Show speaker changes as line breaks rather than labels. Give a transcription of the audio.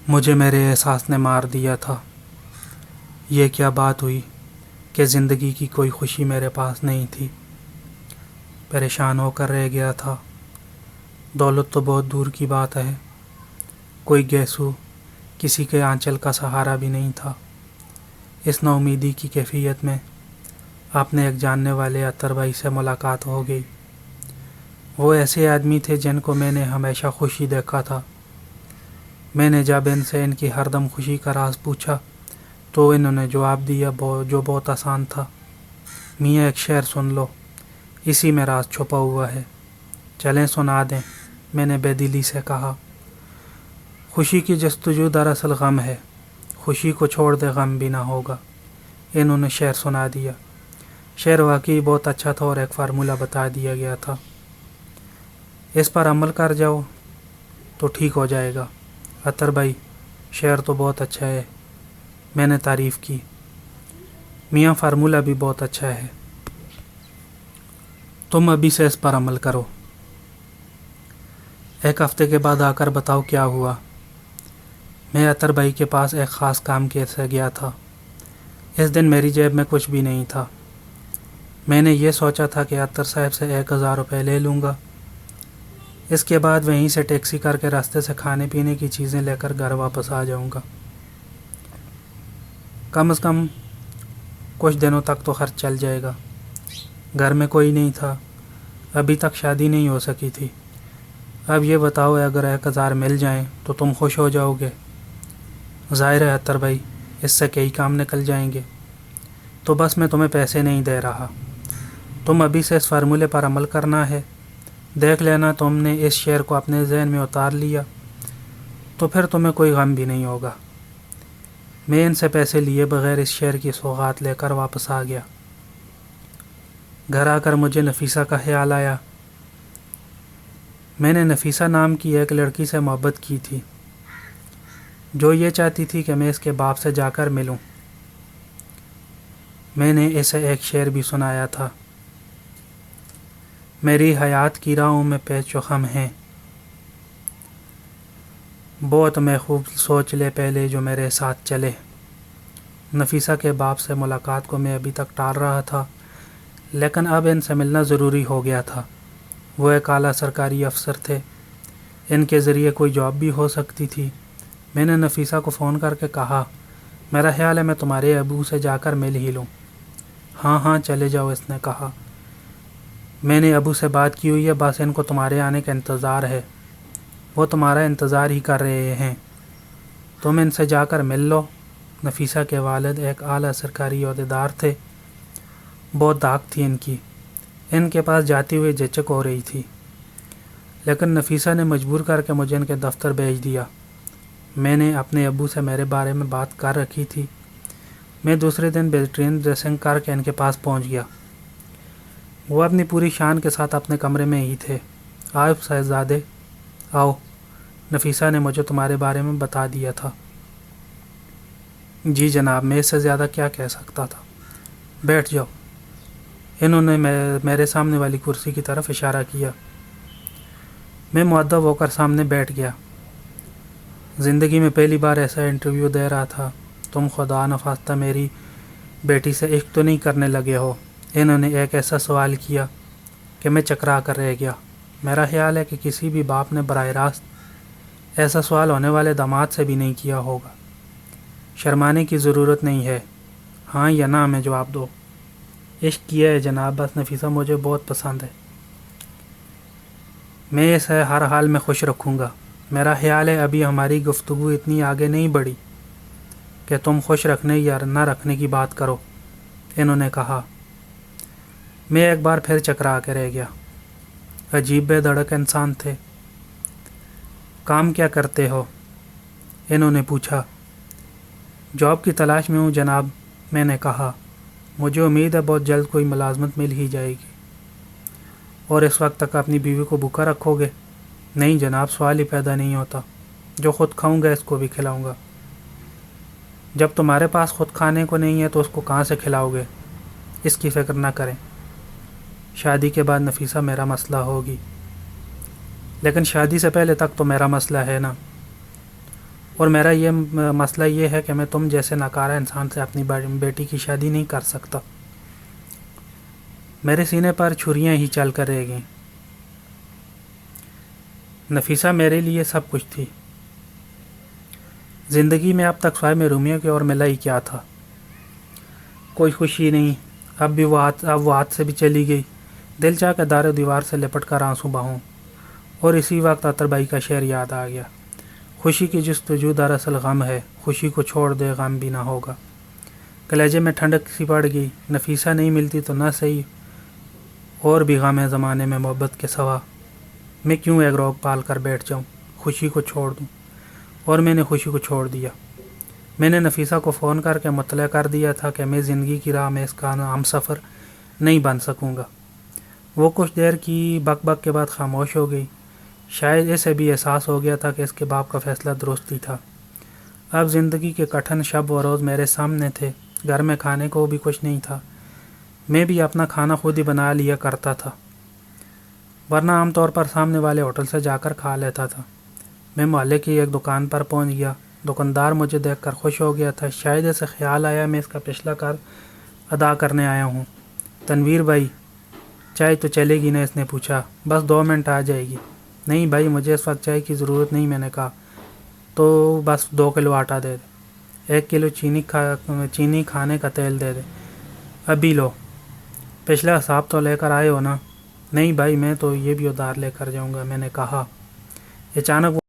مجھے میرے احساس نے مار دیا تھا۔ یہ کیا بات ہوئی کہ زندگی کی کوئی خوشی میرے پاس نہیں تھی۔ پریشان ہو کر رہ گیا تھا۔ دولت تو بہت دور کی بات ہے، کوئی گیسو، کسی کے آنچل کا سہارا بھی نہیں تھا۔ اس نا امیدی کی کیفیت میں اپنے ایک جاننے والے عطر بھائی سے ملاقات ہو گئی۔ وہ ایسے آدمی تھے جن کو میں نے ہمیشہ خوشی دیکھا تھا۔ میں نے جب ان سے ان کی ہر دم خوشی کا راز پوچھا تو انہوں نے جواب دیا جو بہت آسان تھا۔ میاں ایک شعر سن لو، اسی میں راز چھپا ہوا ہے، چلیں سنا دیں، میں نے بے دلی سے کہا۔ خوشی کی جستجو دراصل غم ہے، خوشی کو چھوڑ دے غم بھی نہ ہوگا۔ انہوں نے شعر سنا دیا۔ شعر واقعی بہت اچھا تھا اور ایک فارمولہ بتا دیا گیا تھا، اس پر عمل کر جاؤ تو ٹھیک ہو جائے گا۔ عطر بھائی شعر تو بہت اچھا ہے، میں نے تعریف کی۔ میاں فارمولہ بھی بہت اچھا ہے، تم ابھی سے اس پر عمل کرو۔ ایک ہفتے کے بعد آ کر بتاؤ کیا ہوا۔ میں عطر بھائی کے پاس ایک خاص کام کے سے گیا تھا۔ اس دن میری جیب میں کچھ بھی نہیں تھا۔ میں نے یہ سوچا تھا کہ عطر صاحب سے 1000 روپے لے لوں گا، اس کے بعد وہیں سے ٹیکسی کر کے راستے سے کھانے پینے کی چیزیں لے کر گھر واپس آ جاؤں گا۔ کم از کم کچھ دنوں تک تو خرچ چل جائے گا۔ گھر میں کوئی نہیں تھا، ابھی تک شادی نہیں ہو سکی تھی۔ اب یہ بتاؤ اگر 1000 مل جائیں تو تم خوش ہو جاؤ گے؟ ظاہر ہے عطر بھائی، اس سے کئی کام نکل جائیں گے۔ تو بس میں تمہیں پیسے نہیں دے رہا، تم ابھی سے اس فارمولے پر عمل کرنا ہے۔ دیکھ لینا تم نے اس شعر کو اپنے ذہن میں اتار لیا تو پھر تمہیں کوئی غم بھی نہیں ہوگا۔ میں ان سے پیسے لیے بغیر اس شعر کی سوغات لے کر واپس آ گیا۔ گھر آ کر مجھے نفیسہ کا خیال آیا۔ میں نے نفیسہ نام کی ایک لڑکی سے محبت کی تھی، جو یہ چاہتی تھی کہ میں اس کے باپ سے جا کر ملوں۔ میں نے اسے ایک شعر بھی سنایا تھا، میری حیات کی راہوں میں پیچ و خم ہیں، بہت میں خوب سوچ لے پہلے جو میرے ساتھ چلے۔ نفیسہ کے باپ سے ملاقات کو میں ابھی تک ٹال رہا تھا، لیکن اب ان سے ملنا ضروری ہو گیا تھا۔ وہ ایک اعلیٰ سرکاری افسر تھے، ان کے ذریعے کوئی جاب بھی ہو سکتی تھی۔ میں نے نفیسہ کو فون کر کے کہا، میرا خیال ہے میں تمہارے ابو سے جا کر مل ہی لوں۔ ہاں ہاں چلے جاؤ، اس نے کہا۔ میں نے ابو سے بات کی ہوئی ہے، بس ان کو تمہارے آنے کا انتظار ہے، وہ تمہارا انتظار ہی کر رہے ہیں، تم ان سے جا کر مل لو۔ نفیسہ کے والد ایک اعلیٰ سرکاری عہدیدار تھے، بہت دھاک تھی ان کی، ان کے پاس جاتے ہوئے جھجک ہو رہی تھی، لیکن نفیسہ نے مجبور کر کے مجھے ان کے دفتر بھیج دیا۔ میں نے اپنے ابو سے میرے بارے میں بات کر رکھی تھی۔ میں دوسرے دن بہترین ڈریسنگ کر کے ان کے پاس پہنچ گیا۔ وہ اپنی پوری شان کے ساتھ اپنے کمرے میں ہی تھے۔ آؤ صاحبزادے آؤ، نفیسہ نے مجھے تمہارے بارے میں بتا دیا تھا۔ جی جناب، میں اس سے زیادہ کیا کہہ سکتا تھا، بیٹھ جاؤ۔ انہوں نے میرے سامنے والی کرسی کی طرف اشارہ کیا۔ میں مؤدب ہو کر سامنے بیٹھ گیا۔ زندگی میں پہلی بار ایسا انٹرویو دے رہا تھا۔ تم خدا نخواستہ میری بیٹی سے عشق تو نہیں کرنے لگے ہو؟ انہوں نے ایک ایسا سوال کیا کہ میں چکرا کر رہ گیا۔ میرا خیال ہے کہ کسی بھی باپ نے براہ راست ایسا سوال ہونے والے داماد سے بھی نہیں کیا ہوگا۔ شرمانے کی ضرورت نہیں ہے، ہاں یا نہ میں جواب دو۔ عشق کیا ہے جناب، بس نفیسہ مجھے بہت پسند ہے، میں اسے ہر حال میں خوش رکھوں گا۔ میرا خیال ہے ابھی ہماری گفتگو اتنی آگے نہیں بڑھی کہ تم خوش رکھنے یا نہ رکھنے کی بات کرو، انہوں نے کہا۔ میں ایک بار پھر چکرا کے رہ گیا۔ عجیب بے دھڑک انسان تھے۔ کام کیا کرتے ہو؟ انہوں نے پوچھا۔ جاب کی تلاش میں ہوں جناب، میں نے کہا۔ مجھے امید ہے بہت جلد کوئی ملازمت مل ہی جائے گی۔ اور اس وقت تک اپنی بیوی کو بھوکا رکھو گے؟ نہیں جناب، سوال ہی پیدا نہیں ہوتا، جو خود کھاؤں گا اس کو بھی کھلاؤں گا۔ جب تمہارے پاس خود کھانے کو نہیں ہے تو اس کو کہاں سے کھلاؤ گے؟ اس کی فکر نہ کریں، شادی کے بعد نفیسہ میرا مسئلہ ہوگی، لیکن شادی سے پہلے تک تو میرا مسئلہ ہے نا۔ اور میرا یہ مسئلہ یہ ہے کہ میں تم جیسے ناکارہ انسان سے اپنی بیٹی کی شادی نہیں کر سکتا۔ میرے سینے پر چھریاں ہی چل کر رہ گئیں۔ نفیسہ میرے لیے سب کچھ تھی۔ زندگی میں اب تک سوائے محرومیوں کے اور ملا ہی کیا تھا؟ کوئی خوشی نہیں۔ اب وہ ہاتھ سے بھی چلی گئی۔ دل چاہ کے دار و دیوار سے لپٹ کر آنسو بہاؤں، اور اسی وقت عطر بھائی کا شعر یاد آ گیا، خوشی کی جستجو دراصل غم ہے، خوشی کو چھوڑ دے غم بھی نہ ہوگا۔ کلیجے میں ٹھنڈک سی پڑ گئی۔ نفیسہ نہیں ملتی تو نہ صحیح، اور بھی غم ہے زمانے میں محبت کے سوا، میں کیوں ایک روگ پال کر بیٹھ جاؤں، خوشی کو چھوڑ دوں۔ اور میں نے خوشی کو چھوڑ دیا۔ میں نے نفیسہ کو فون کر کے مطلع کر دیا تھا کہ میں زندگی کی راہ میں اس کا ہم سفر نہیں بن سکوں گا۔ وہ کچھ دیر کی بک بک کے بعد خاموش ہو گئی۔ شاید اسے بھی احساس ہو گیا تھا کہ اس کے باپ کا فیصلہ درست ہی تھا۔ اب زندگی کے کٹھن شب و روز میرے سامنے تھے۔ گھر میں کھانے کو بھی کچھ نہیں تھا۔ میں بھی اپنا کھانا خود ہی بنا لیا کرتا تھا، ورنہ عام طور پر سامنے والے ہوٹل سے جا کر کھا لیتا تھا۔ میں محلے کی ایک دکان پر پہنچ گیا۔ دکاندار مجھے دیکھ کر خوش ہو گیا تھا۔ شاید اسے خیال آیا میں اس کا پچھلا قرض ادا کرنے آیا ہوں۔ تنویر بھائی، چائے تو چلے گی نا؟ اس نے پوچھا۔ بس 2 منٹ آ جائے گی۔ نہیں بھائی، مجھے اس وقت چائے کی ضرورت نہیں، میں نے کہا۔ تو بس 2 کلو آٹا دے دے، 1 کلو چینی کھانے کا تیل دے دے، ابھی لو۔ پچھلا حساب تو لے کر آئے ہو نا؟ نہیں بھائی، میں تو یہ بھی ادھار لے کر جاؤں گا، میں نے کہا۔ اچانک